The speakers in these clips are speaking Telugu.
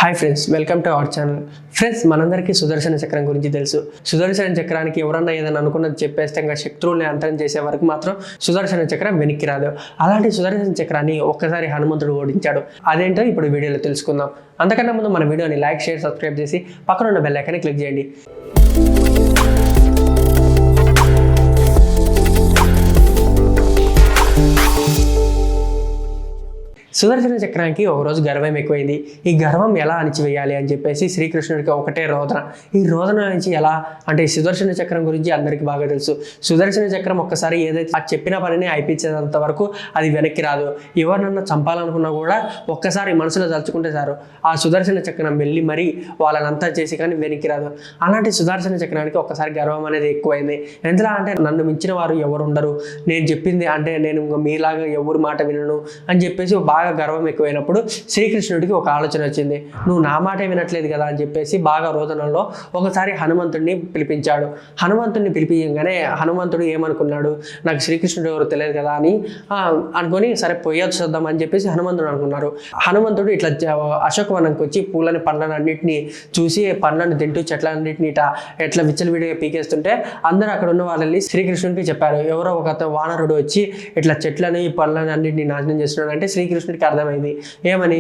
Hi friends, welcome to our channel. Friends, మనందరికీ సుదర్శన చక్రం గురించి తెలుసు. సుదర్శన చక్రానికి ఎవరన్నా ఏదైనా అనుకున్నది చెప్పేస్తే ఇంకా శత్రువుల్ని అంతరం చేసే వరకు మాత్రం సుదర్శన చక్రం వెనక్కి రాదు. అలాంటి సుదర్శన చక్రాన్ని ఒక్కసారి హనుమంతుడు ఓడించాడు. అదేంటో ఇప్పుడు వీడియోలో తెలుసుకుందాం. అంతకన్నా ముందు మన వీడియోని లైక్, షేర్, సబ్స్క్రైబ్ చేసి పక్కన ఉన్న బెల్ ఐకాన్ని క్లిక్ చేయండి. సుదర్శన చక్రానికి ఒకరోజు గర్వం ఎక్కువైంది. ఈ గర్వం ఎలా అణిచివేయాలి అని చెప్పేసి శ్రీకృష్ణుడికి ఒకటే రోదన. ఈ రోదన నుంచి ఎలా అంటే సుదర్శన చక్రం గురించి అందరికీ బాగా తెలుసు. సుదర్శన చక్రం ఒక్కసారి ఏదైతే ఆ చెప్పిన పనిని అయిపించేంత వరకు అది వెనక్కి రాదు. ఎవరినన్నా చంపాలనుకున్నా కూడా ఒక్కసారి మనసులో తలుచుకుంటే సారు ఆ సుదర్శన చక్రం వెళ్ళి మరీ వాళ్ళనంతా చేసి కానీ వెనక్కి రాదు. అలాంటి సుదర్శన చక్రానికి ఒక్కసారి గర్వం అనేది ఎక్కువైంది. ఎంతలా అంటే నన్ను మించిన వారు ఎవరు ఉండరు, నేను చెప్పింది అంటే నేను మీలాగా ఎవరి మాట వినను అని చెప్పేసి బాగా గర్వం ఎక్కువైనప్పుడు శ్రీకృష్ణుడికి ఒక ఆలోచన వచ్చింది. నువ్వు నా మాటే వినట్లేదు కదా అని చెప్పేసి బాగా రోదనలో ఒకసారి హనుమంతుడిని పిలిపించాడు. హనుమంతుడిని పిలిపించగానే హనుమంతుడు ఏమనుకున్నాడు, నాకు శ్రీకృష్ణుడు ఎవరు తెలియదు కదా అని అనుకొని సరే పొయ్యొచ్చు చూద్దాం అని చెప్పేసి హనుమంతుడు అనుకున్నారు. హనుమంతుడు ఇట్లా అశోకవనంకి వచ్చి పూలని పండ్లను అన్నింటినీ చూసి పండ్లను తింటూ చెట్లన్నింటినీ ఎట్లా విచ్చలవిడిగా పీకేస్తుంటే అందరూ అక్కడ ఉన్న వాళ్ళని శ్రీకృష్ణుడికి చెప్పారు. ఎవరో ఒక వానరుడు వచ్చి ఇట్లా చెట్లని పళ్ళని అన్నింటినీ నాశనం చేస్తున్నాడు అంటే శ్రీకృష్ణుడికి అర్థమైంది. ఏమని,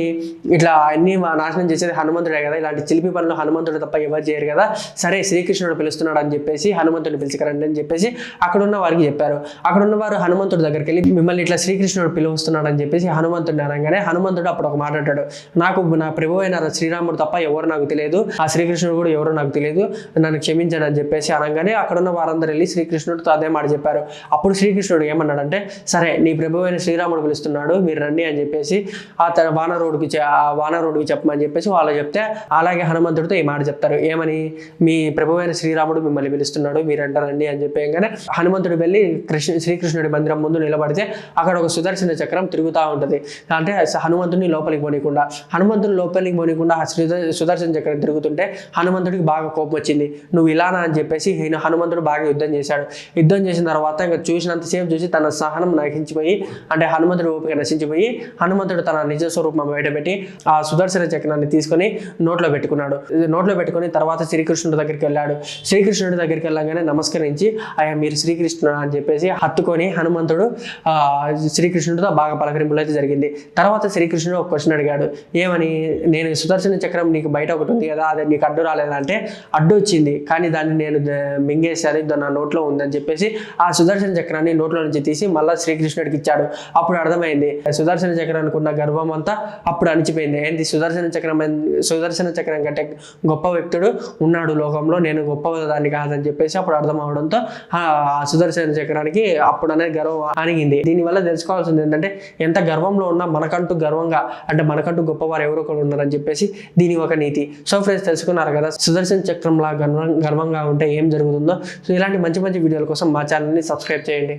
ఇట్లా అన్ని నాశనం చేసేది హనుమంతుడే కదా, ఇలాంటి చిలిపి పనులు హనుమంతుడు తప్ప ఎవరు చేయరు కదా, సరే శ్రీకృష్ణుడు పిలుస్తున్నాడు అని చెప్పేసి హనుమంతుడిని పిలుచుకరండి అని చెప్పేసి అక్కడున్న వారికి చెప్పారు. అక్కడున్న వారు హనుమంతుడి దగ్గరికి వెళ్ళి మిమ్మల్ని ఇట్లా శ్రీకృష్ణుడు పిలుస్తున్నాడు అని చెప్పేసి హనుమంతుడిని అనగానే హనుమంతుడు అప్పుడు ఒక మాట అంటాడు, నాకు నా ప్రభు అయిన శ్రీరాముడు తప్ప ఎవరు నాకు తెలియదు, ఆ శ్రీకృష్ణుడు కూడా ఎవరో నాకు తెలియదు, నన్ను క్షమించాడు అని చెప్పేసి అనగానే అక్కడున్న వారందరూ వెళ్ళి శ్రీకృష్ణుడితో అదే మాట చెప్పారు. అప్పుడు శ్రీకృష్ణుడు ఏమన్నాడంటే, సరే నీ ప్రభు అయిన శ్రీరాముడు పిలుస్తున్నాడు, మీరు రండి అని చెప్పేసి ఆ వానరుడికి చెప్పమని చెప్పేసి వాళ్ళు చెప్తే అలాగే హనుమంతుడితో ఈ మాట చెప్తారు. ఏమని, మీ ప్రభువైన శ్రీరాముడు మిమ్మల్ని పిలుస్తున్నాడు, మీరంట రండి అని చెప్పగానే హనుమంతుడు వెళ్ళి శ్రీకృష్ణుడి మందిరం ముందు నిలబడితే అక్కడ ఒక సుదర్శన చక్రం తిరుగుతూ ఉంటుంది. అంటే హనుమంతుడిని లోపలికి పోనీకుండా ఆ సుదర్శన చక్రం తిరుగుతుంటే హనుమంతుడికి బాగా కోపం వచ్చింది. నువ్వు ఇలానా అని చెప్పేసి హనుమంతుడు బాగా యుద్ధం చేశాడు. యుద్ధం చేసిన తర్వాత ఇంకా చూసినంతసేపు చూసి తన సహనం నశించిపోయి అంటే హనుమంతుడి ఓపిక నశించిపోయి హనుమంతుడు తన నిజ స్వరూపం బయటపెట్టి ఆ సుదర్శన చక్రాన్ని తీసుకొని నోట్లో పెట్టుకున్నాడు. నోట్లో పెట్టుకుని తర్వాత శ్రీకృష్ణుడి దగ్గరికి వెళ్ళాడు. శ్రీకృష్ణుడి దగ్గరికి వెళ్ళగానే నమస్కరించి అయ్యా మీరు శ్రీకృష్ణుడు అని చెప్పేసి హత్తుకొని హనుమంతుడు శ్రీకృష్ణుడితో బాగా పలకరింపులు అయితే జరిగింది. తర్వాత శ్రీకృష్ణుడు ఒక క్వశ్చన్ అడిగాడు. ఏమని, నేను సుదర్శన చక్రం నీకు బయట ఒకటి ఉంది కదా, అది నీకు అడ్డు రాలేదంటే అడ్డు వచ్చింది, కానీ దాన్ని నేను మింగేసాను, నా నోట్లో ఉందని చెప్పేసి ఆ సుదర్శన చక్రాన్ని నోట్లో నుంచి తీసి మళ్ళీ శ్రీకృష్ణుడికి ఇచ్చాడు. అప్పుడు అర్థమైంది సుదర్శన చక్రానికి ఉన్న గర్వం అంతా అప్పుడు అణిచిపోయింది. ఏంటి, సుదర్శన చక్రం కంటే గొప్ప వ్యక్తుడు ఉన్నాడు లోకంలో, నేను గొప్ప దాన్ని కాదని చెప్పేసి అప్పుడు అర్థం అవడంతో ఆ సుదర్శన చక్రానికి అప్పుడు అనేది గర్వం అణిగింది. దీనివల్ల తెలుసుకోవాల్సింది ఏంటంటే ఎంత గర్వంలో ఉన్నా మనకంటూ గర్వంగా అంటే మనకంటూ గొప్పవారు ఎవరో ఒకరు ఉన్నారని చెప్పేసి దీని ఒక నీతి. సో ఫ్రెండ్స్, తెలుసుకున్నారు కదా సుదర్శన చక్రంలా గర్వంగా ఉంటే ఏం జరుగుతుందో. సో ఇలాంటి మంచి మంచి వీడియోల కోసం మా ఛానల్ని సబ్స్క్రైబ్ చేయండి.